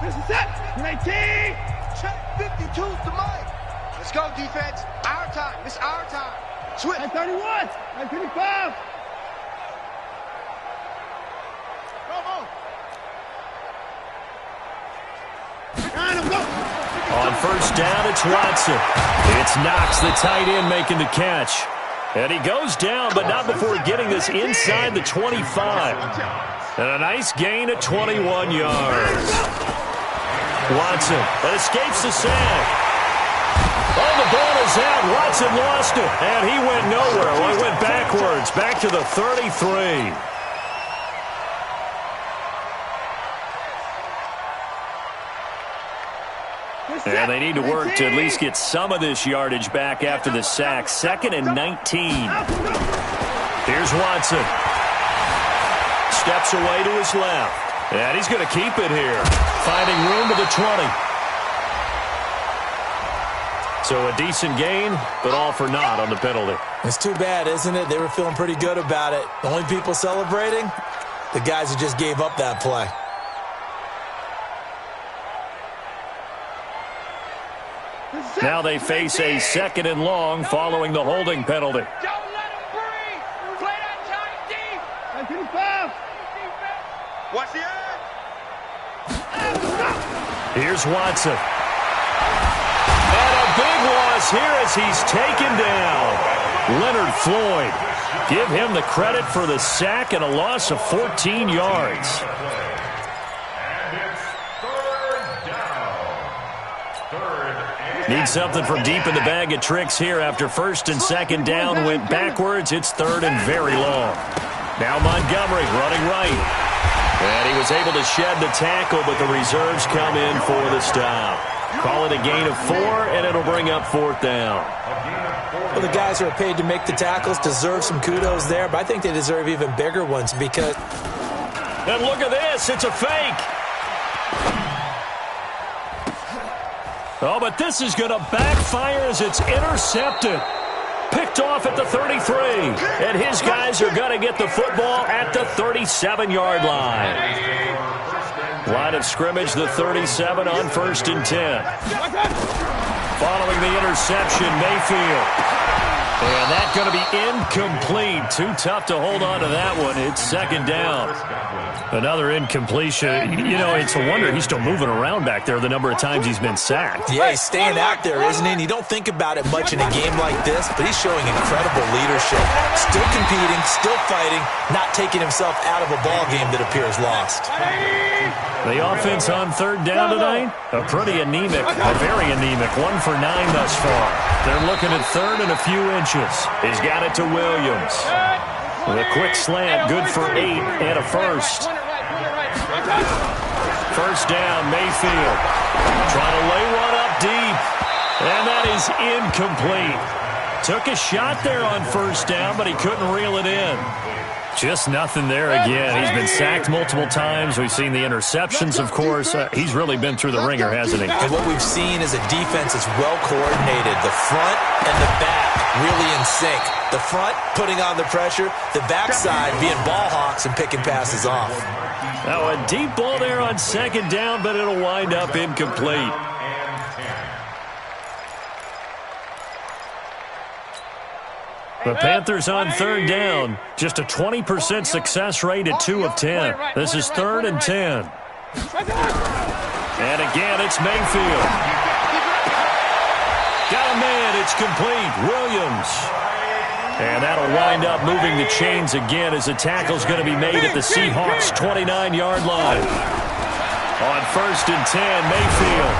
This is it. 19. Check 52's the mic. Let's go, defense. Our time. It's our time. Switch. 31. 25. Come on. On first down, it's Watson. It's Knox, the tight end, making the catch. And he goes down, but not before getting this inside the 25. And a nice gain at 21 yards. Watson escapes the sack. Oh, the ball is out. Watson lost it, and he went nowhere. Well, he went backwards, back to the 33. And they need to work to at least get some of this yardage back after the sack. 2nd and 19. Here's Watson. Steps away to his left. And he's going to keep it here. Finding room to the 20. So a decent gain, but all for naught on the penalty. It's too bad, isn't it? They were feeling pretty good about it. The only people celebrating, the guys who just gave up that play. Now they face a 2nd and long following the holding penalty. Don't let him breathe. Play that tight deep. 25. Watch the edge. Here's Watson. And a big loss here as he's taken down. Leonard Floyd. Give him the credit for the sack and a loss of 14 yards. Need something from deep in the bag of tricks here after 1st and 2nd down went backwards. It's 3rd and very long. Now Montgomery running right. And he was able to shed the tackle, but the reserves come in for the stop. Call it a gain of 4, and it'll bring up 4th down. Well, the guys who are paid to make the tackles deserve some kudos there, but I think they deserve even bigger ones because... And look at this. It's a fake. Oh, but this is going to backfire as it's intercepted. Picked off at the 33. And his guys are going to get the football at the 37-yard line. Line of scrimmage, the 37 on 1st and 10. Following the interception, Mayfield. And that's going to be incomplete. Too tough to hold on to that one. It's 2nd down. Another incompletion. You know, it's a wonder he's still moving around back there the number of times he's been sacked. Yeah, he's staying out there, isn't he? And you don't think about it much in a game like this, but he's showing incredible leadership. Still competing, still fighting, not taking himself out of a ball game that appears lost. The offense on 3rd down tonight, a pretty anemic, a very anemic, 1 for 9 thus far. They're looking at 3rd and a few inches. He's got it to Williams. With a quick slant, good for 8 and a first. 1st down, Mayfield. Trying to lay one up deep. And that is incomplete. Took a shot there on 1st down, but he couldn't reel it in. Just nothing there again. He's been sacked multiple times. We've seen the interceptions, of course. He's really been through the ringer, hasn't he? And what we've seen is a defense that's well coordinated. The front and the back really in sync. The front putting on the pressure. The backside being ball hawks and picking passes off. Now a deep ball there on 2nd down, but it'll wind up incomplete. The Panthers on 3rd down. Just a 20% success rate at 2 of 10. This is 3rd and 10. And again, it's Mayfield. Got a man. It's complete. Williams. And that'll wind up moving the chains again as the tackle's going to be made at the Seahawks' 29-yard line. On 1st and 10, Mayfield.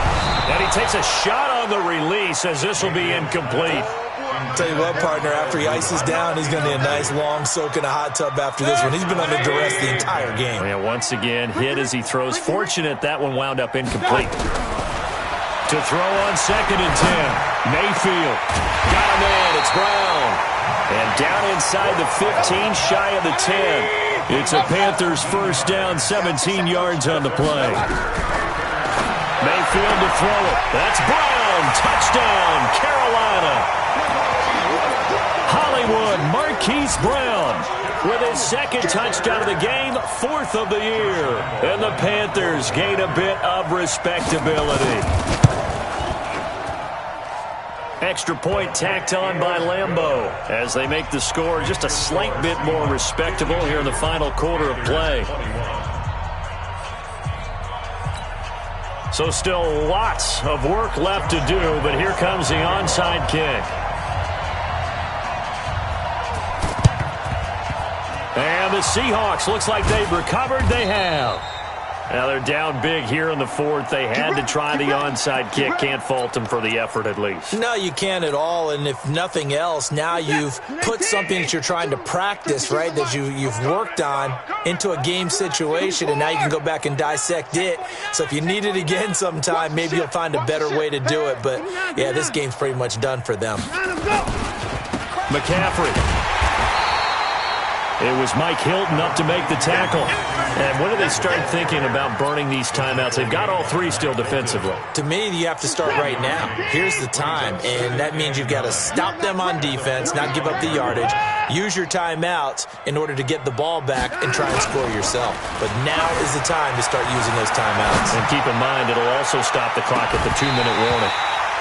And he takes a shot on the release as this will be incomplete. Tell you what, partner, after he ices down, he's going to need a nice long soak in a hot tub after this one. He's been under duress the entire game. Yeah, once again, hit as he throws. Fortunate that one wound up incomplete. To throw on 2nd and 10, Mayfield. Got a man, it's Brown. And down inside the 15, shy of the 10. It's a Panthers first down, 17 yards on the play. Mayfield to throw it. That's Brown. Touchdown, Carolina. Hollywood, Marquise Brown with his 2nd touchdown of the game, 4th of the year. And the Panthers gain a bit of respectability. Extra point tacked on by Lambeau as they make the score just a slight bit more respectable here in the final quarter of play. So still lots of work left to do, but here comes the onside kick. And the Seahawks, looks like they've recovered. They have. Now they're down big here in the 4th. They had to try the onside kick. Can't fault them for the effort at least. No, you can't at all. And if nothing else, now you've put something that you're trying to practice, right, that you've worked on into a game situation, and now you can go back and dissect it. So if you need it again sometime, maybe you'll find a better way to do it. But, yeah, this game's pretty much done for them. McCaffrey. It was Mike Hilton up to make the tackle. And when do they start thinking about burning these timeouts? They've got all 3 still defensively. To me, you have to start right now. Here's the time, and that means you've got to stop them on defense, not give up the yardage, use your timeouts in order to get the ball back and try and score yourself. But now is the time to start using those timeouts. And keep in mind, it'll also stop the clock at the 2-minute warning.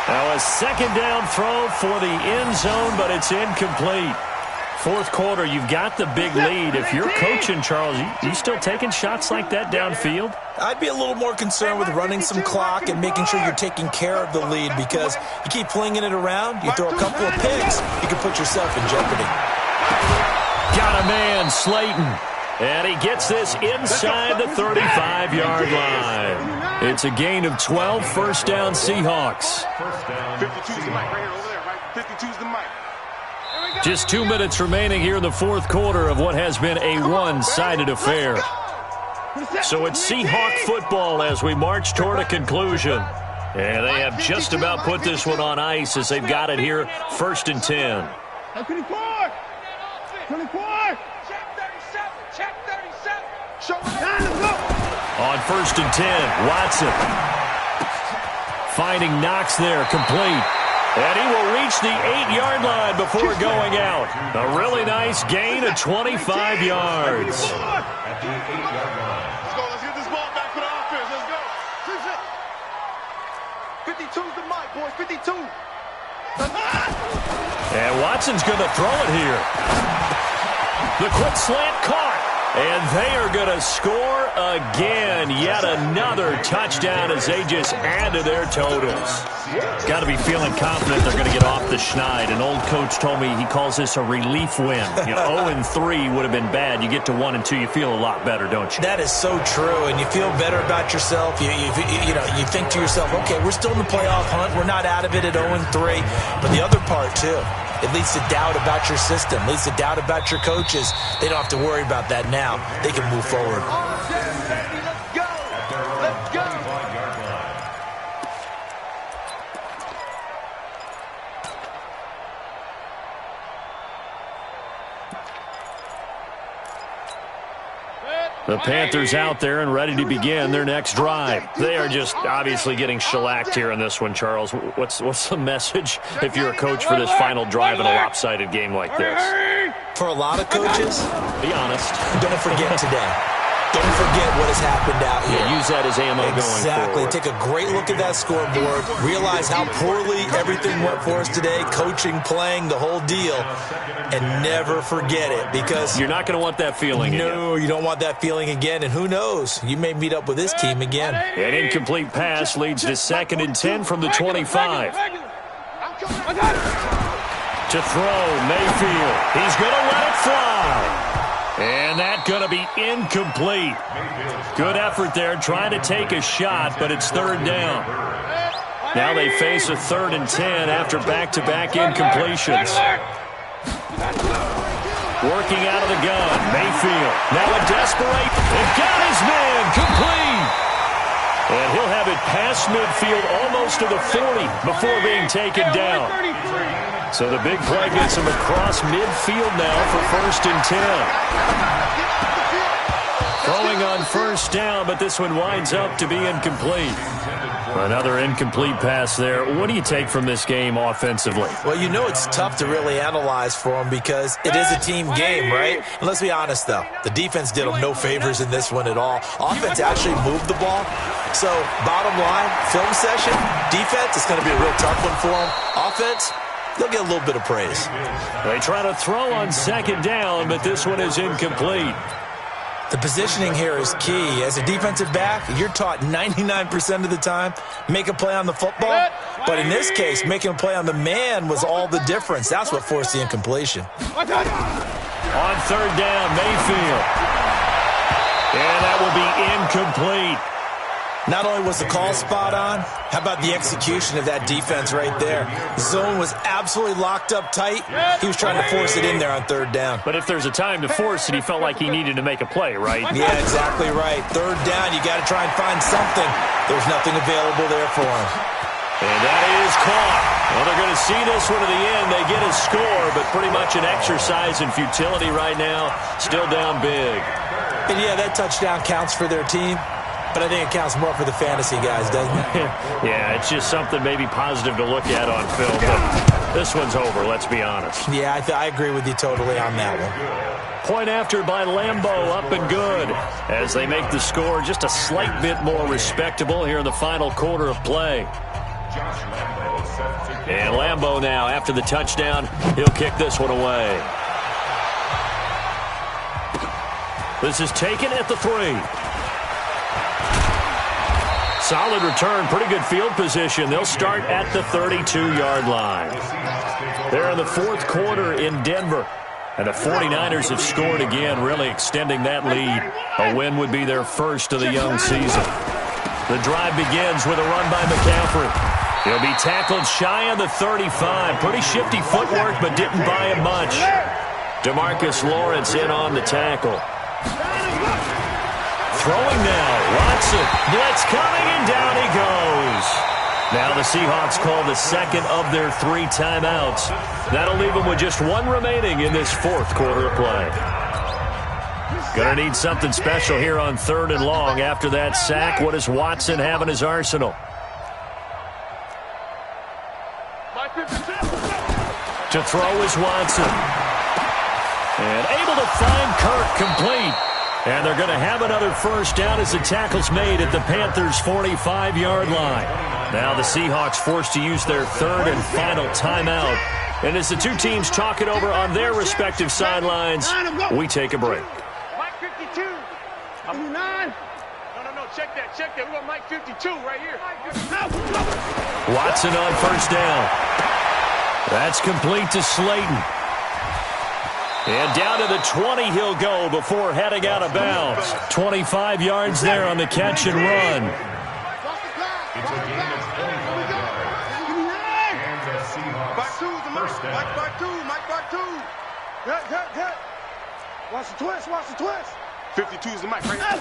Now a 2nd down throw for the end zone, but it's incomplete. 4th quarter, you've got the big lead. If you're coaching, Charles, you still taking shots like that downfield? I'd be a little more concerned with running some clock and making sure you're taking care of the lead, because you keep flinging it around, you throw a couple of picks, you can put yourself in jeopardy. Got a man, Slayton. And he gets this inside the 35-yard line. It's a gain of 12, first down Seahawks. 52's the mic right here, over there, right? 52's the mic. Just 2 minutes remaining here in the 4th quarter of what has been a one-sided affair. So it's Seahawk football as we march toward a conclusion. And they have just about put this one on ice as they've got it here, 1st and 10. 24! 24! Check 37! Check 37! Show me that! On 1st and 10, Watson. Finding Knox there, complete. And he will reach the 8-yard line before going out. A really nice gain of 25 yards. Let's go. Let's get this ball back for the offense. Let's go. 52's the mic, boys. 52. And Watson's going to throw it here. The quick slant caught. And they are going to score again. Yet another touchdown as they just add to their totals. Got to be feeling confident they're going to get off the schneid. An old coach told me he calls this a relief win. 0-3 would have been bad. You get to 1 and 2, you feel a lot better, don't you? That is so true, and you feel better about yourself. You think to yourself, okay, we're still in the playoff hunt. We're not out of it at 0-3. But the other part, too, it leads to doubt about your system, leads to doubt about your coaches. They don't have to worry about that now. They can move forward. Let's go. Let's go. The Panthers out there and ready to begin their next drive. They are just obviously getting shellacked here in this one, Charles. What's the message if you're a coach for this final drive in a lopsided game like this? For a lot of coaches, Be honest. don't forget today. Don't forget what has happened out here. Yeah, use that as ammo going Exactly. forward. Take a great look at that scoreboard. Realize how poorly everything went for us today. Coaching, playing, the whole deal. And never forget it, because You're not going to want that feeling again. no, you don't want that feeling again. And who knows? You may meet up with this team again. An incomplete pass leads to 2nd and 10 from the 25. To throw, Mayfield. He's going to let it fly. And that's going to be incomplete. Good effort there trying to take a shot, but it's third down. Now they face a 3rd and 10 after back-to-back incompletions. Working out of the gun, Mayfield. Now a desperate. They've got his man complete. And he'll have it past midfield almost to the 40 before being taken down. So the big play gets him across midfield now for 1st and 10. Throwing on 1st down, but this one winds up to be incomplete. Another incomplete pass there. What do you take from this game offensively? Well, you know it's tough to really analyze for them because it is a team game, right? And let's be honest, though. The defense did them no favors in this one at all. Offense actually moved the ball. So, bottom line, film session, defense, it's going to be a real tough one for them. Offense, they'll get a little bit of praise. They try to throw on 2nd down, but this one is incomplete. The positioning here is key. As a defensive back, you're taught 99% of the time, make a play on the football. But in this case, making a play on the man was all the difference. That's what forced the incompletion. On 3rd down, Mayfield. And that will be incomplete. Not only was the call spot on, how about the execution of that defense right there? The zone was absolutely locked up tight. He was trying to force it in there on 3rd down. But if there's a time to force it, he felt like he needed to make a play, right? Yeah, exactly right. 3rd down, you got to try and find something. There's nothing available there for him. And that is caught. Well, they're going to see this one to the end. They get a score, but pretty much an exercise in futility right now. Still down big. And yeah, that touchdown counts for their team. But I think it counts more for the fantasy guys, doesn't it? Yeah, it's just something maybe positive to look at on film. But this one's over, let's be honest. Yeah, I agree with you totally on that one. Point after by Lambeau, up and good. As they make the score just a slight bit more respectable here in the final quarter of play. And Lambeau now, after the touchdown, he'll kick this one away. This is taken at the 3. Solid return, pretty good field position. They'll start at the 32-yard line. They're in the 4th quarter in Denver. And the 49ers have scored again, really extending that lead. A win would be their first of the young season. The drive begins with a run by McCaffrey. He'll be tackled shy of the 35. Pretty shifty footwork, but didn't buy him much. DeMarcus Lawrence in on the tackle. Throwing now, Watson, blitz coming, and down he goes. Now the Seahawks call the 2nd of their 3 timeouts. That'll leave them with just 1 remaining in this 4th quarter of play. Gonna need something special here on 3rd and long. After that sack, what does Watson have in his arsenal? To throw is Watson. And able to find Kirk complete. And they're going to have another 1st down as the tackle's made at the Panthers' 45-yard line. Now the Seahawks forced to use their 3rd and final timeout. And as the two teams talk it over on their respective sidelines, we take a break. Mike 52. 59. No, check that. We got Mike 52 right here. Watson on 1st down. That's complete to Slayton. And down to the 20 he'll go before heading out of bounds. 25 yards there on the catch and run. It's a gain of 25 yards. And the Seahawks first down. Mike by two. Good. Watch the twist. 52 is the Mike right now.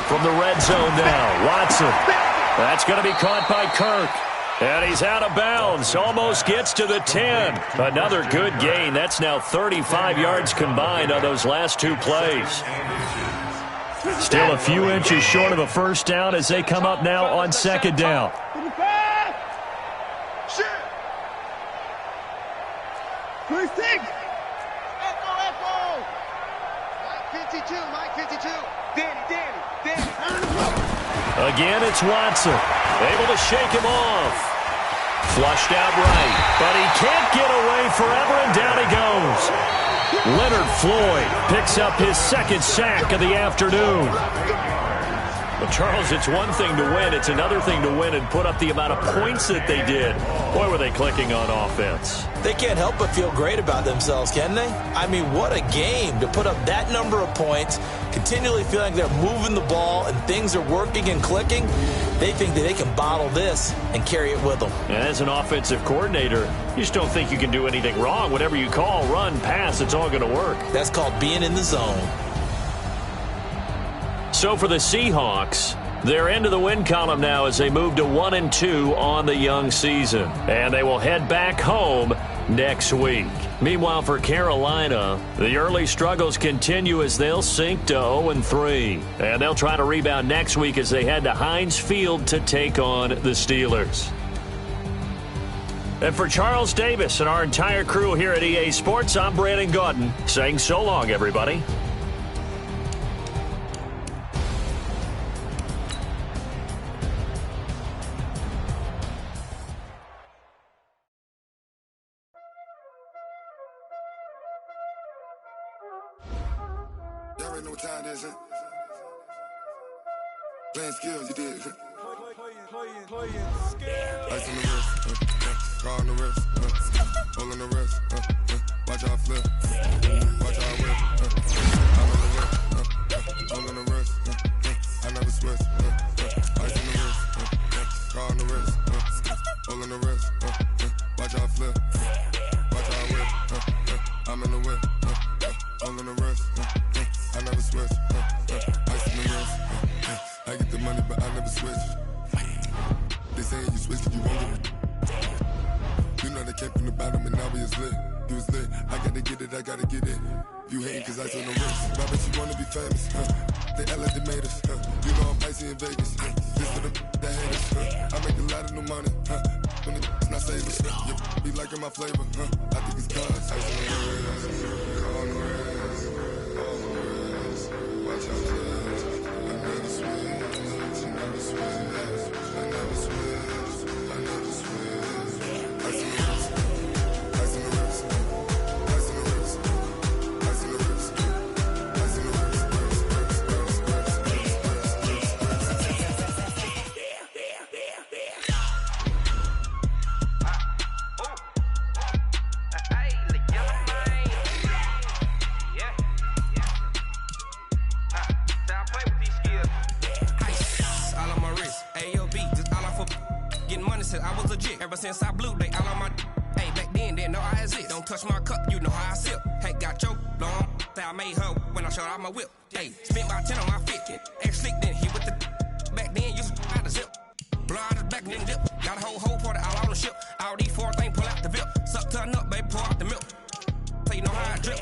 From the red zone now, Watson. That's going to be caught by Kirk. And he's out of bounds. Almost gets to the 10. Another good gain. That's now 35 yards combined on those last 2 plays. Still a few inches short of a 1st down as they come up now on 2nd down. Again, it's Watson. Able to shake him off. Flushed out right, but he can't get away forever, and down he goes. Leonard Floyd picks up his 2nd sack of the afternoon. But, Charles, it's one thing to win. It's another thing to win and put up the amount of points that they did. Boy, were they clicking on offense. They can't help but feel great about themselves, can they? I mean, what a game to put up that number of points, continually feeling they're moving the ball and things are working and clicking. They think that they can bottle this and carry it with them. And as an offensive coordinator, you just don't think you can do anything wrong. Whatever you call, run, pass, it's all going to work. That's called being in the zone. So for the Seahawks, they're into the win column now as they move to 1-2 on the young season. And they will head back home next week. Meanwhile, for Carolina, the early struggles continue as they'll sink to 0-3. And they'll try to rebound next week as they head to Heinz Field to take on the Steelers. And for Charles Davis and our entire crew here at EA Sports, I'm Brandon Gaudin saying so long, everybody. Y'all already know what time it is, huh? Playing skills, you did. Playing skills. Ice on the wrist, car on the wrist, hole on the wrist, watch how I flip, watch how I whip, I'm on the whip, hole on the wrist, I never switch, ice on the wrist, car on the wrist, hole on the wrist, watch how I flip, watch how I whip, I'm in the whip, hole on the wrist, I never switch, ice on the wrist, I get the money but I never switch. They saying you switch cause you won't get it. You know they came from the bottom and now we is lit. You was lit, I gotta get it, I gotta get it. You hating cause ice on the wrist. I bet you wanna be famous, They act like they made us, You know I'm icy in Vegas, This for the that hate us, I make a lot of new money, When it's not savers, You be liking my flavor, I think it's cause ice on the wrist, on the wrist, on the wrist. Watch out, cuz I never switch, I never switch. Ever since I blew, they all on my hey, back then, didn't know I exist. Don't touch my cup, you know how I sip. Hey, got your long that I made her when I showed out my whip. Hey, spent about 10 on my fit. Ex-slick, then he with the back then, used to out the zip. Blow out his back, then dip. Got a whole party all on the ship. All these four things, pull out the VIP. Suck to a nut, baby, pour out the milk. So you know how I drip.